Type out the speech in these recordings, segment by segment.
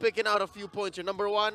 picking out a few points here. Number one,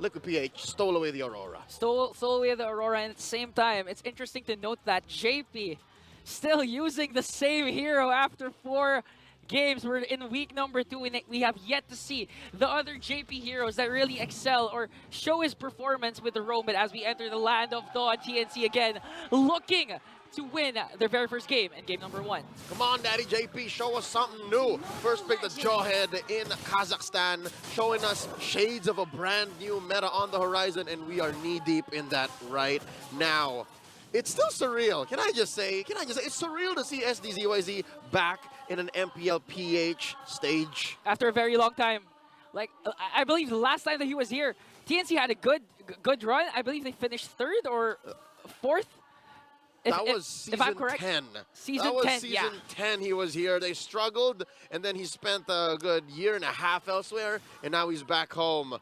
Liquid PH stole away the Aurora. Stole away the Aurora, and at the same time, it's interesting to note that JP still using the same hero after 4 games. We're in week number 2, and we have yet to see the other JP heroes that really excel or show his performance with the Roamit as we enter the land of Dawn. TNC again looking to win their very first game in game number 1. Come on, Daddy JP, show us something new. First pick the Jawhead in Kazakhstan, showing us shades of a brand new meta on the horizon, and we are knee-deep in that right now. It's still surreal. Can I just say, it's surreal to see SDZYZ back in an MPL PH stage. After a very long time. Like, I believe the last time that he was here, TNC had a good run. I believe they finished 3rd or 4th. That was season 10. Season 10 he was here. They struggled, and then he spent a good 1.5 years elsewhere, and now he's back home.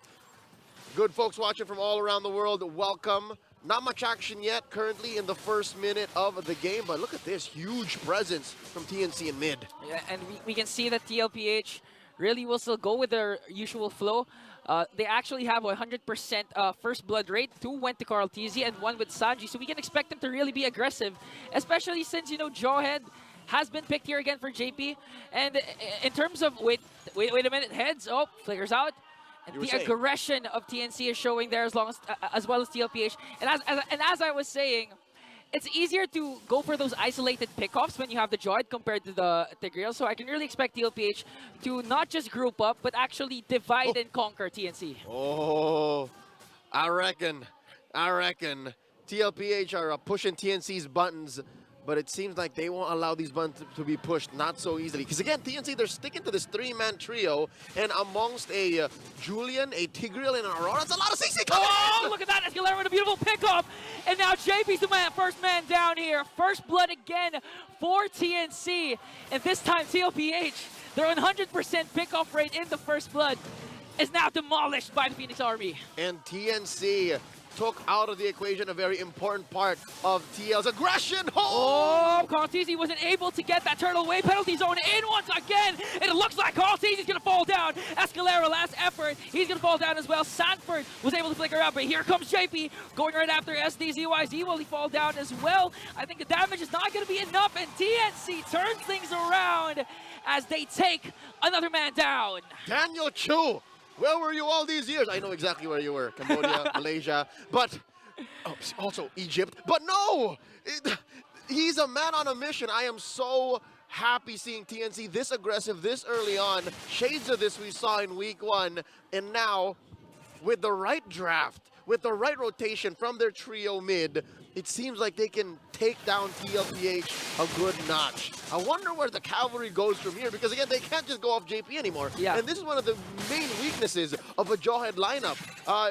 Good folks watching from all around the world, welcome. Not much action yet currently in the first minute of the game, but look at this huge presence from TNC in mid. Yeah, and we can see that TLPH really will still go with their usual flow. They actually have 100% first blood rate. 2 went to Carl TZ and 1 with Sanji, so we can expect them to really be aggressive, especially since, you know, Jawhead has been picked here again for JP. And in terms of, wait a minute, heads, oh, flickers out. And the aggression of TNC is showing there as well as TLPH. And as I was saying, it's easier to go for those isolated pickoffs when you have the Jawhead compared to the Tigreal. So I can really expect TLPH to not just group up, but actually divide and conquer TNC. Oh, I reckon TLPH are pushing TNC's buttons, but it seems like they won't allow these buttons to be pushed not so easily. Because again, TNC, they're sticking to this 3-man trio, and amongst a Julian, a Tigreal, and an Aurora, it's a lot of CC coming Oh, in! look at that, Escalera with a beautiful pickoff. And now JP's the first man down here. First blood again for TNC. And this time TLPH, their 100% pickoff rate in the first blood is now demolished by the Phoenix Army. And TNC took out of the equation a very important part of TL's aggression. Oh, Carl TZ wasn't able to get that turtle wave penalty zone in once again. And it looks like Carl TZ is going to fall down. Escalera, last effort. He's going to fall down as well. Sanford was able to flicker out, but here comes JP going right after SDZYZ. Will he fall down as well? I think the damage is not going to be enough, and TNC turns things around as they take another man down. Daniel Chu, where were you all these years? I know exactly where you were. Cambodia, Malaysia, but also Egypt. But no, he's a man on a mission. I am so happy seeing TNC this aggressive this early on. Shades of this we saw in week 1. And now, with the right draft, with the right rotation from their trio mid, it seems like they can take down TLPH a good notch. I wonder where the cavalry goes from here, because again, they can't just go off JP anymore. Yeah. And this is one of the main weaknesses of a Jawhead lineup.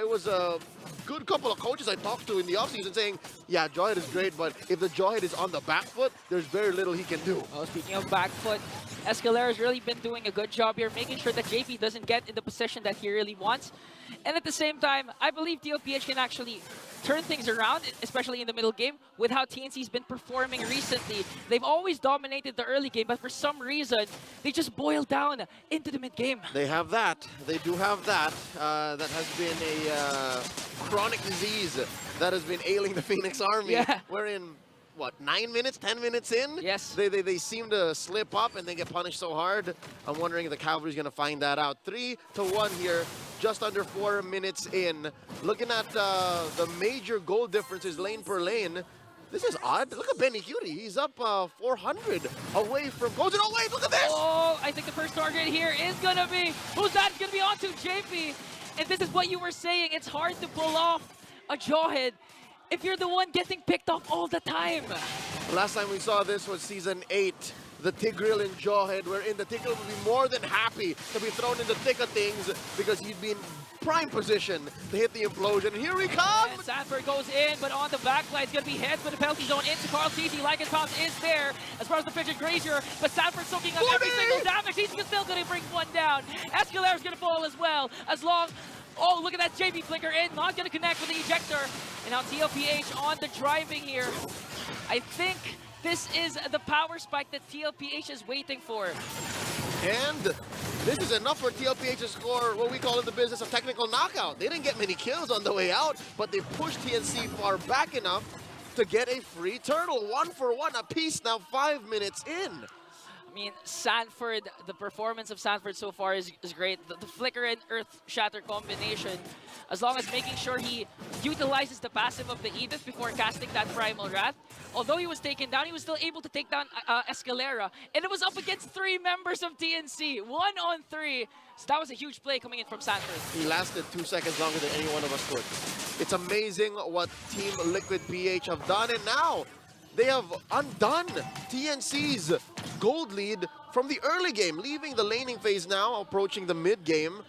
It was a good couple of coaches I talked to in the offseason saying, yeah, Jawhead is great, but if the Jawhead is on the back foot, there's very little he can do. Oh, speaking of back foot, Escalera's really been doing a good job here, making sure that JP doesn't get in the position that he really wants. And at the same time, I believe TLPH can actually turn things around, especially in the middle game, with how TNC's been performing recently. They've always dominated the early game, but for some reason, they just boiled down into the mid game. They have that. They do have that. That has been a chronic disease that has been ailing the Phoenix Army. Yeah. We're in, what, 9 minutes, 10 minutes in? Yes. They seem to slip up and they get punished so hard. I'm wondering if the Cavalry's going to find that out. 3-1 here, just under 4 minutes in. Looking at the major goal differences lane per lane, this is odd. Look at Benny Cutie. He's up 400 away from goals. Oh, wait, look at this! Oh, I think the first target here is going to be, who's that? It's going to be onto JP. And this is what you were saying. It's hard to pull off a Jawhead if you're the one getting picked off all the time. Last time we saw this was Season 8. The Tigreal and Jawhead, wherein the Tigreal would be more than happy to be thrown in the thick of things because he'd be in prime position to hit the implosion. And here we come! And Sanford goes in, but on the backline, it's going to be heads with the penalty zone into Carl TZ. Like his pounce is there as far as the Fidget Grazier, but Sanford soaking up every single damage. He's still going to bring one down. Escalera's going to fall as well, as long... Oh, look at that JP flicker in, not going to connect with the ejector. And now TLPH on the driving here. I think this is the power spike that TLPH is waiting for. And This is enough for TLPH to score what we call in the business a technical knockout. They didn't get many kills on the way out, but they pushed TNC far back enough to get a free turtle. 1-for-1 apiece now 5 minutes in. I mean, Sanford, the performance of Sanford so far is great. The Flicker and Earth Shatter combination, as long as making sure he utilizes the passive of the Edith before casting that Primal Wrath. Although he was taken down, he was still able to take down Escalera. And it was up against 3 members of TNC. 1-on-3. So that was a huge play coming in from Sanford. He lasted 2 seconds longer than any one of us could. It's amazing what Team Liquid PH have done. And now, they have undone TNC's gold lead from the early game, leaving the laning phase now, approaching the mid game.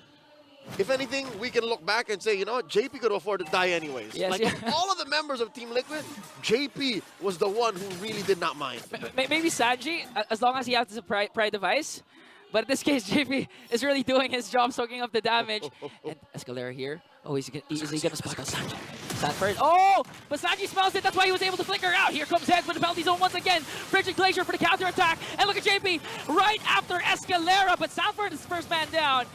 If anything, we can look back and say, you know what, JP could afford to die anyways. Yes, like, of all of the members of Team Liquid, JP was the one who really did not mind. Maybe Sanji, as long as he has the pride device. But in this case, JP is really doing his job, soaking up the damage. And Escalera here. Oh, is he gonna spot us? Sanford. Oh, but Sanji smells it. That's why he was able to flicker out. Here comes Heads with the penalty zone once again. Frigid Glacier for the counter attack. And look at JP right after Escalera. But Sanford is first man down.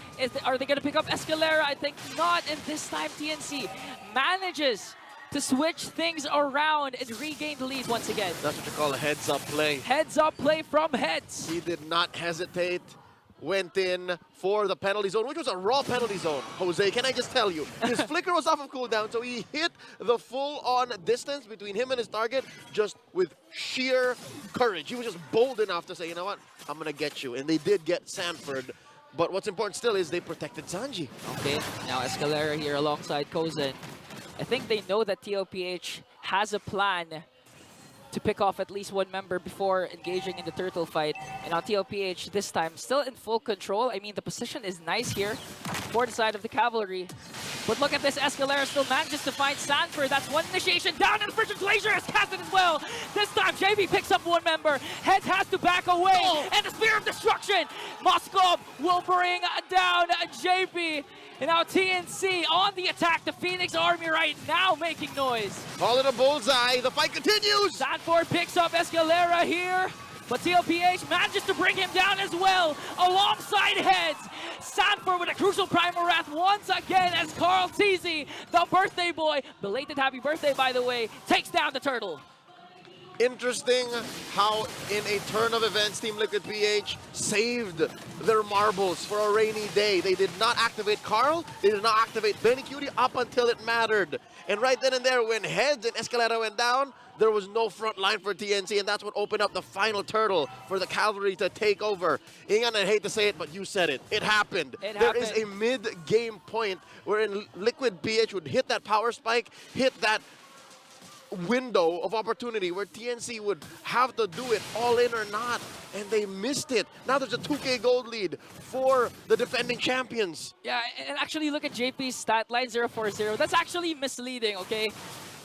Are they gonna pick up Escalera? I think not. And this time TNC manages to switch things around and regain the lead once again. That's what you call a heads-up play. Heads-up play from Heads. He did not hesitate. Went in for the penalty zone, which was a raw penalty zone, Jose. Can I just tell you? His flicker was off of cooldown, so he hit the full-on distance between him and his target just with sheer courage. He was just bold enough to say, you know what? I'm going to get you. And they did get Sanford. But what's important still is they protected Sanji. Okay, now Escalera here alongside Kozen. I think they know that TLPH has a plan to pick off at least one member before engaging in the turtle fight. And now TLPH this time still in full control. I mean, the position is nice here for the side of the cavalry. But look at this, Escalera still manages to find Sanford. That's one initiation down, and the Frigid Glacier has casted as well. This time, JB picks up one member. Heads has to back away, and the Spear of Destruction. Moskov will bring down JB. And now TNC on the attack. The Phoenix Army right now making noise. Call it a bullseye. The fight continues. Sanford picks up Escalera here. But TLPH manages to bring him down as well, alongside Heads. Sanford with a crucial Primal Wrath once again as Carl Teasy, the birthday boy, belated happy birthday by the way, takes down the turtle. Interesting how in a turn of events, Team Liquid PH saved their marbles for a rainy day. They did not activate Carl, they did not activate Benny Cutie up until it mattered. And right then and there, when Heads and Escalera went down, there was no front line for TNC, and that's what opened up the final turtle for the cavalry to take over. Ingan, I hate to say it, but you said it. It happened. There is a mid-game point wherein Liquid PH would hit that power spike, hit that window of opportunity where TNC would have to do it all in or not, and they missed it. Now there's a 2K gold lead for the defending champions. Yeah, and actually look at JP's stat line 040. That's actually misleading, okay?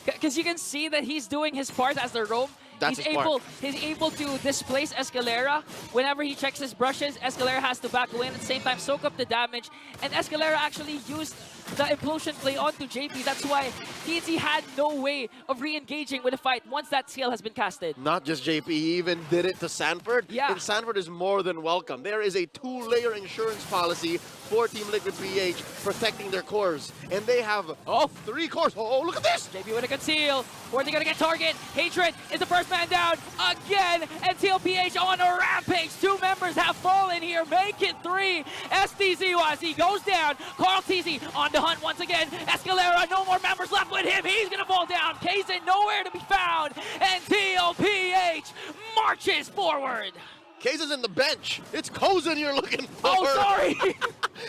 Because you can see that he's doing his part as the roam. He's able to displace Escalera. Whenever he checks his brushes, Escalera has to back away and at the same time soak up the damage. And Escalera actually used the implosion play onto JP. That's why TNC had no way of re-engaging with the fight once that skill has been casted. Not just JP, he even did it to Sanford. Yeah. And Sanford is more than welcome. There is a 2-layer insurance policy for Team Liquid PH protecting their cores. And they have 3 cores. Oh, look at this! JP with a conceal. Where are they going to get target? Hatred is the first man down again. And TLPH on a rampage. 2 members have fallen here. Make it 3. STZYZ goes down. Carl TZ on the hunt once again. Escalera, no more members left with him. He's going to fall down. Kazin nowhere to be found. And TLPH marches forward. Case is in the bench. It's Kozen you're looking for. Oh, sorry.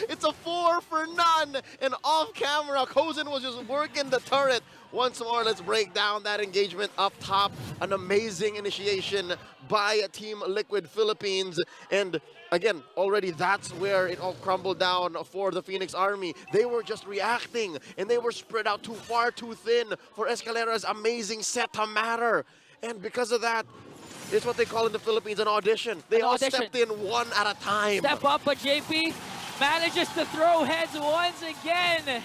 It's a 4 for none. And off camera, Kozen was just working the turret. Once more, let's break down that engagement up top. An amazing initiation by Team Liquid Philippines. And again, already that's where it all crumbled down for the Phoenix Army. They were just reacting, and they were spread out too far, too thin for Escalera's amazing set to matter. And because of that, it's what they call in the Philippines an audition. They all stepped in one at a time. Step up, but JP manages to throw Heads once again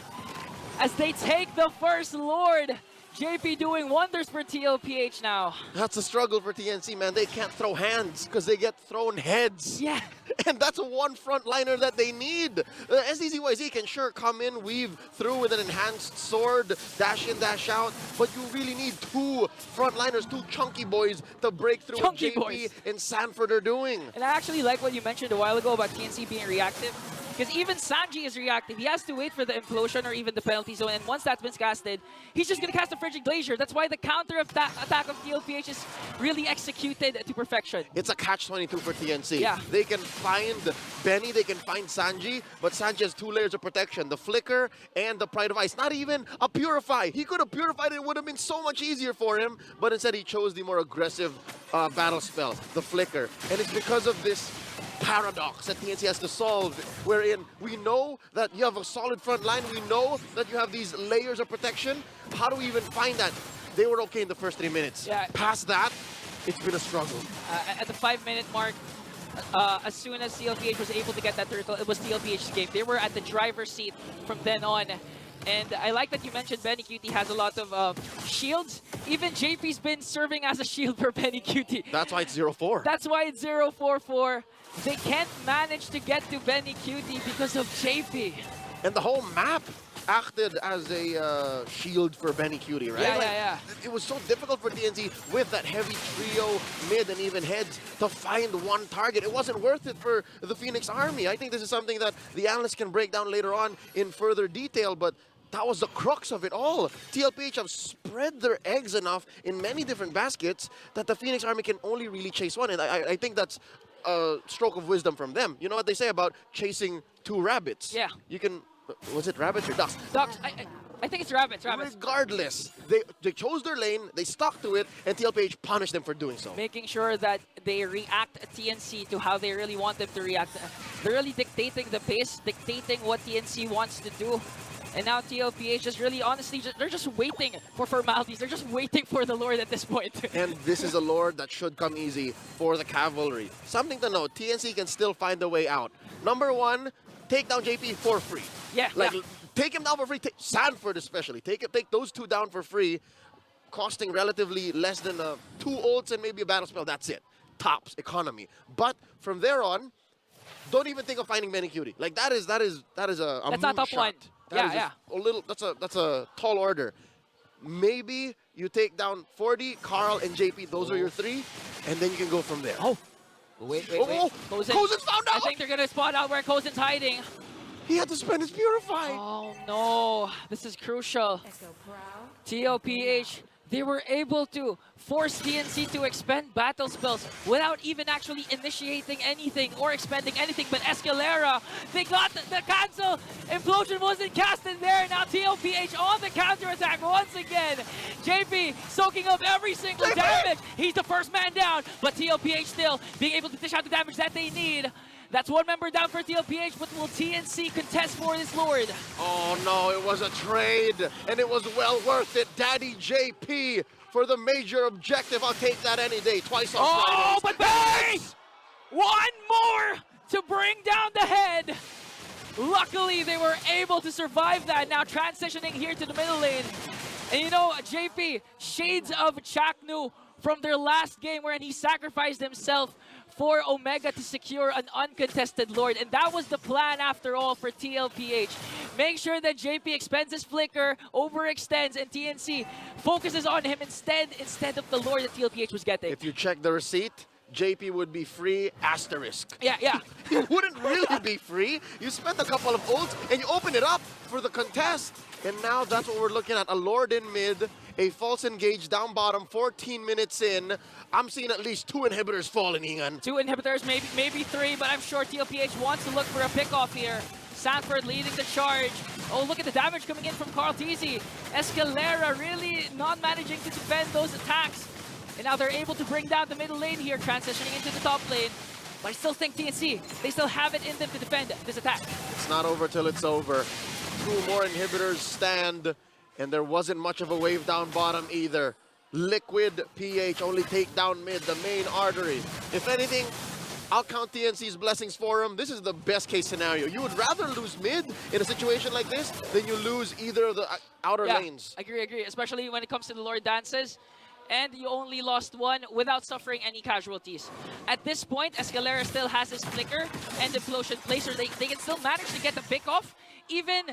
as they take the first Lord. JP doing wonders for TLPH now. That's a struggle for TNC, man. They can't throw hands because they get thrown heads. Yeah. And that's one frontliner that they need. SDZYZ can sure come in, weave through with an enhanced sword, dash in, dash out, but you really need two frontliners, two chunky boys to break through what Chunky JP boys. and Sanford are doing. And I actually like what you mentioned a while ago about TNC being reactive. Because even Sanji is reactive. He has to wait for the implosion or even the penalty zone. And once that's been casted, he's just going to cast a Frigid Glacier. That's why the counter attack of TLPH is really executed to perfection. It's a catch-22 for TNC. Yeah. They can find Benny, they can find Sanji, but Sanji has two layers of protection, the Flicker and the Pride of Ice. Not even a Purify. He could have purified it, would have been so much easier for him, but instead he chose the more aggressive battle spell, the Flicker. And it's because of this paradox that TNC has to solve, wherein we know that you have a solid front line, we know that you have these layers of protection. How do we even find that? They were okay in the first 3 minutes. Yeah. Past that, it's been a struggle. At the 5-minute mark, as soon as TLPH was able to get that turtle, it was TLPH's game. They were at the driver's seat from then on. And I like that you mentioned Benny Cutie has a lot of shields. Even JP's been serving as a shield for Benny Cutie. That's why it's 0-4. That's why it's 0-4-4. They can't manage to get to Benny Cutie because of JP. And the whole map acted as a shield for Benny Cutie, right? Yeah, Like, yeah. It was so difficult for TNC with that heavy trio, mid and even heads, to find one target. It wasn't worth it for the Phoenix Army. I think this is something that the analysts can break down later on in further detail, but that was the crux of it all. TLPH have spread their eggs enough in many different baskets that the Phoenix Army can only really chase one. And I think that's a stroke of wisdom from them. You know what they say about chasing two rabbits? Yeah. You can, was it rabbits or ducks? Ducks, I think it's rabbits. Regardless, they chose their lane, they stuck to it, and TLPH punished them for doing so. Making sure that they react TNC to how they really want them to react. They're really dictating the pace, dictating what TNC wants to do. And now TLPH is really, honestly, they're just waiting for formalities. They're just waiting for the Lord at this point. And this is a Lord that should come easy for the Cavalry. Something to note, TNC can still find a way out. Number one, take down JP for free. Yeah, like, yeah. Take him down for free. Sanford especially. Take those two down for free, costing relatively less than 2 ults and maybe a battle spell. That's it. Tops economy. But from there on, don't even think of finding Benny Cutie. Like that is a That's not top moonshot. one. That is Yeah. just a little. That's a tall order. Maybe you take down 40, Carl, and JP. Those are your 3, and then you can go from there. Oh, wait. Oh, Kozen's found out. I think they're gonna spot out where Kozen's hiding. He had to spend his Purify. Oh no, this is crucial. TLPH, they were able to force TNC to expend battle spells without even actually initiating anything or expending anything. But Escalera, they got the cancel. Implosion wasn't casted there. Now TLPH on the counterattack once again. JP soaking up every single damage. He's the first man down, but TLPH still being able to dish out the damage that they need. That's 1 member down for TLPH, but will TNC contest for this Lord? Oh no, it was a trade, and it was well worth it. Daddy JP for the major objective. I'll take that any day. Twice on Oh, Fridays. but bang! 1 more to bring down the head. Luckily, they were able to survive that. Now transitioning here to the middle lane. And you know, JP, shades of Chaknu from their last game wherein he sacrificed himself for Omega to secure an uncontested Lord. And that was the plan after all for TLPH. Make sure that JP expends his Flicker, overextends, and TNC focuses on him instead of the Lord that TLPH was getting. If you check the receipt, JP would be free, asterisk. Yeah. He wouldn't really be free. You spent a couple of ults and you open it up for the contest. And now that's what we're looking at. A Lord in mid, a false engage down bottom, 14 minutes in. I'm seeing at least 2 inhibitors falling, Ingan. 2 inhibitors, maybe 3, but I'm sure TLPH wants to look for a pickoff here. Sanford leading the charge. Oh, look at the damage coming in from Carl TZ. Escalera really not managing to defend those attacks. And now they're able to bring down the middle lane here, transitioning into the top lane. But I still think TNC, they still have it in them to defend this attack. It's not over till it's over. 2 more inhibitors stand, and there wasn't much of a wave down bottom either. Liquid PH only take down mid, the main artery. If anything, I'll count TNC's blessings for him. This is the best case scenario. You would rather lose mid in a situation like this than you lose either of the outer lanes. Agree. Especially when it comes to the Lord dances. And you only lost one without suffering any casualties. At this point, Escalera still has his flicker and Implosion Placer. They can still manage to get the pick off. Even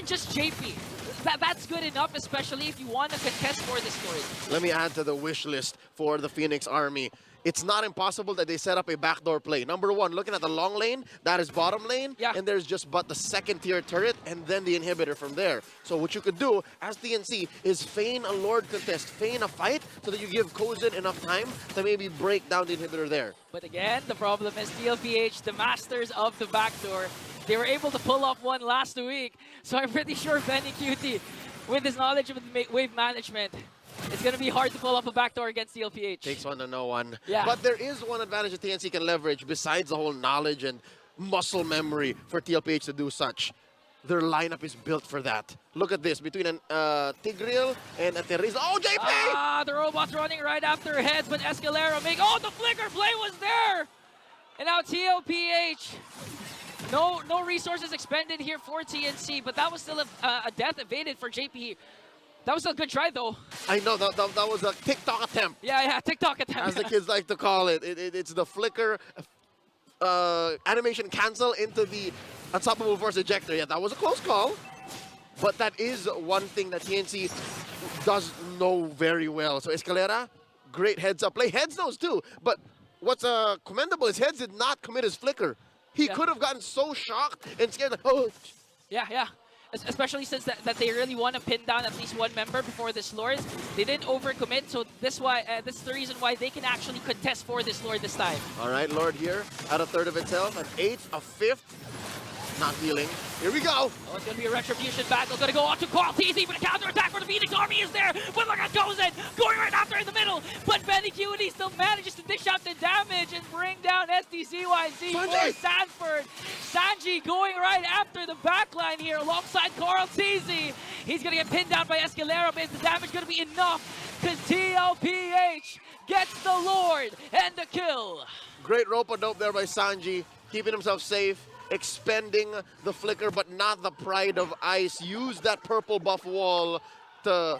just JP. That's good enough, especially if you want to contest for this story. Let me add to the wish list for the Phoenix Army. It's not impossible that they set up a backdoor play. Number one, looking at the long lane, that is bottom lane, and there's just but the second tier turret and then the inhibitor from there. So what you could do as TNC is feign a Lord contest, feign a fight, so that you give Kozin enough time to maybe break down the inhibitor there. But again, the problem is TLPH, the masters of the backdoor. They were able to pull off one last week, so I'm pretty sure Benny Cutie, with his knowledge of wave management, it's going to be hard to pull up a backdoor against TLPH. Takes one to know one. Yeah. But there is one advantage that TNC can leverage besides the whole knowledge and muscle memory for TLPH to do such. Their lineup is built for that. Look at this, between an Tigreal and a Teresa. Oh, JP! Ah, the robot's running right after heads, but Escalera oh, the flicker play was there! And now TLPH. No resources expended here for TNC, but that was still a death evaded for JP. That was a good try, though. I know, that was a TikTok attempt. Yeah, TikTok attempt. As the kids like to call it. It's the flicker animation cancel into the Unstoppable Force ejector. Yeah, that was a close call. But that is one thing that TNC does know very well. So Escalera, great heads-up play. Heads knows too. But what's commendable is Heads did not commit his flicker. He could have gotten so shocked and scared, like, oh. Yeah. Especially since that they really want to pin down at least one member before this Lord. They didn't overcommit, so this is the reason why they can actually contest for this Lord this time. All right, Lord here, at a third of itself, an eighth, a fifth. Not healing. Here we go. Oh, it's going to be a retribution battle. Going to go on to Carl TZ, but a counterattack for the Phoenix Army is there. But look at Kozin going right after in the middle. But Benny Cutie still manages to dish out the damage and bring down SDCYZ for Sanford. Sanji going right after the backline here alongside Carl TZ. He's going to get pinned down by Escalera, but is the damage going to be enough? Because TLPH gets the Lord and the kill. Great rope-a-dope there by Sanji, keeping himself safe. Expending the flicker, but not the Pride of Ice. Use that purple buff wall to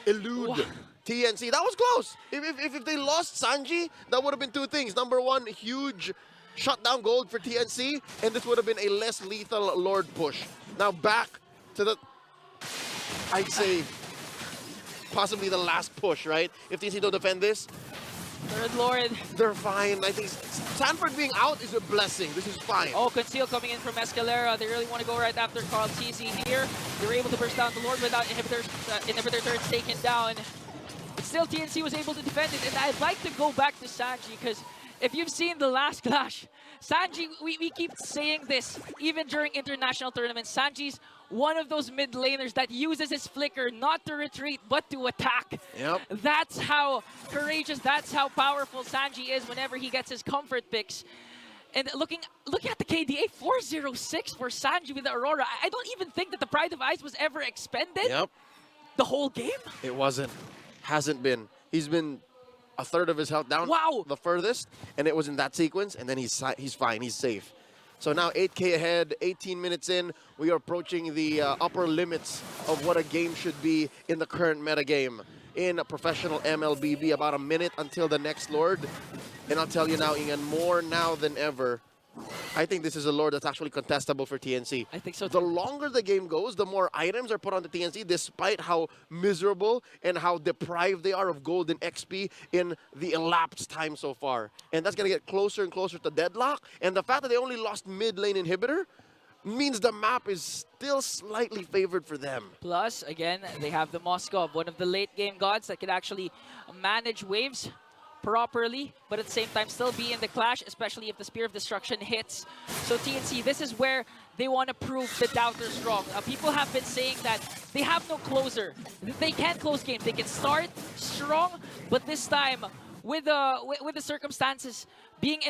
elude TNC. That was close. If they lost Sanji, that would have been two things. Number one, huge shutdown gold for TNC, and this would have been a less lethal Lord push. Now back to the, I'd say, possibly the last push, right? If TNC don't defend this, Third Lord. They're fine. I think Sanford being out is a blessing. This is fine. Oh, Conceal coming in from Escalera. They really want to go right after Carl TZ here. They were able to burst down the Lord without inhibitor turrets taken down. But still, TNC was able to defend it. And I'd like to go back to Sanji, because if you've seen the last clash, Sanji, we keep saying this, even during international tournaments, Sanji's one of those mid laners that uses his flicker not to retreat but to attack. Yep. That's how courageous, that's how powerful Sanji is whenever he gets his comfort picks. And looking at the KDA, 406 for Sanji with the Aurora. I don't even think that the Pride of Ice was ever expended. Yep. The whole game? It wasn't. Hasn't been. He's been a third of his health down. Wow. The furthest, and it was in that sequence, and then he's fine. He's safe. So now 8K ahead, 18 minutes in, we are approaching the upper limits of what a game should be in the current meta game. In a professional MLBB, about a minute until the next Lord. And I'll tell you now, Ingan, more now than ever, I think this is a Lord that's actually contestable for TNC. I think so too. The longer the game goes, the more items are put onto TNC, despite how miserable and how deprived they are of gold and XP in the elapsed time so far. And that's going to get closer and closer to deadlock. And the fact that they only lost mid-lane inhibitor means the map is still slightly favored for them. Plus, again, they have the Moskov, one of the late-game gods that can actually manage waves properly, but at the same time still be in the clash, especially if the Spear of Destruction hits. So TNC, this is where they want to prove the doubters wrong. People have been saying that they have no closer. They can't close games. They can start strong, but this time, with the circumstances being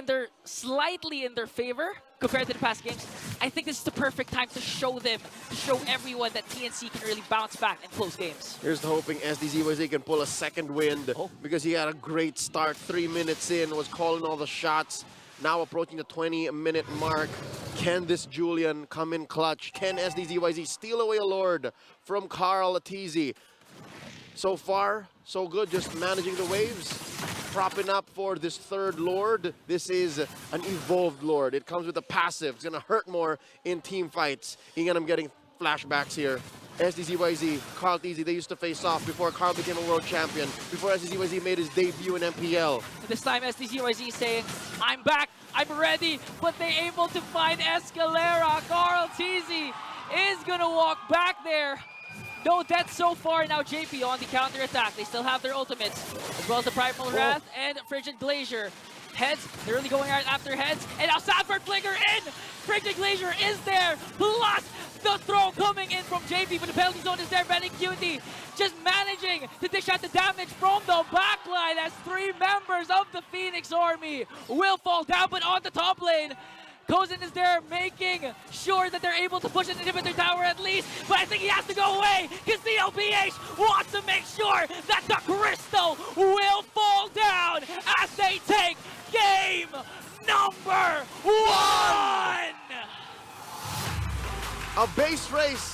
slightly in their favor, compared to the past games. I think this is the perfect time to show them, to show everyone that TNC can really bounce back in close games. Here's the hoping SDZYZ can pull a second wind because he had a great start. 3 minutes in, was calling all the shots. Now approaching the 20-minute mark. Can this Julian come in clutch? Can SDZYZ steal away a Lord from Carl TZ? So far, so good, just managing the waves. Propping up for this third Lord. This is an evolved Lord. It comes with a passive. It's gonna hurt more in team fights. Again, I'm getting flashbacks here. SDZYZ, Carl TZ, they used to face off before Carl became a world champion, before SDZYZ made his debut in MPL. This time SDZYZ saying, I'm back, I'm ready, but they able to find Escalera. Carl TZ is gonna walk back there. No death so far. Now JP on the counter attack. They still have their ultimates, as well as the Primal Wrath and Frigid Glacier. Heads, they're really going out after heads. And now Sanford Flicker in! Frigid Glacier is there! Plus the throw coming in from JP, but the penalty zone is there. Benning Cutie just managing to dish out the damage from the backline as 3 members of the Phoenix Army will fall down, but on the top lane, Kozin is there making sure that they're able to push an inhibitor tower at least, but I think he has to go away because TLPH wants to make sure that the Crystal will fall down as they take game number 1! A base race.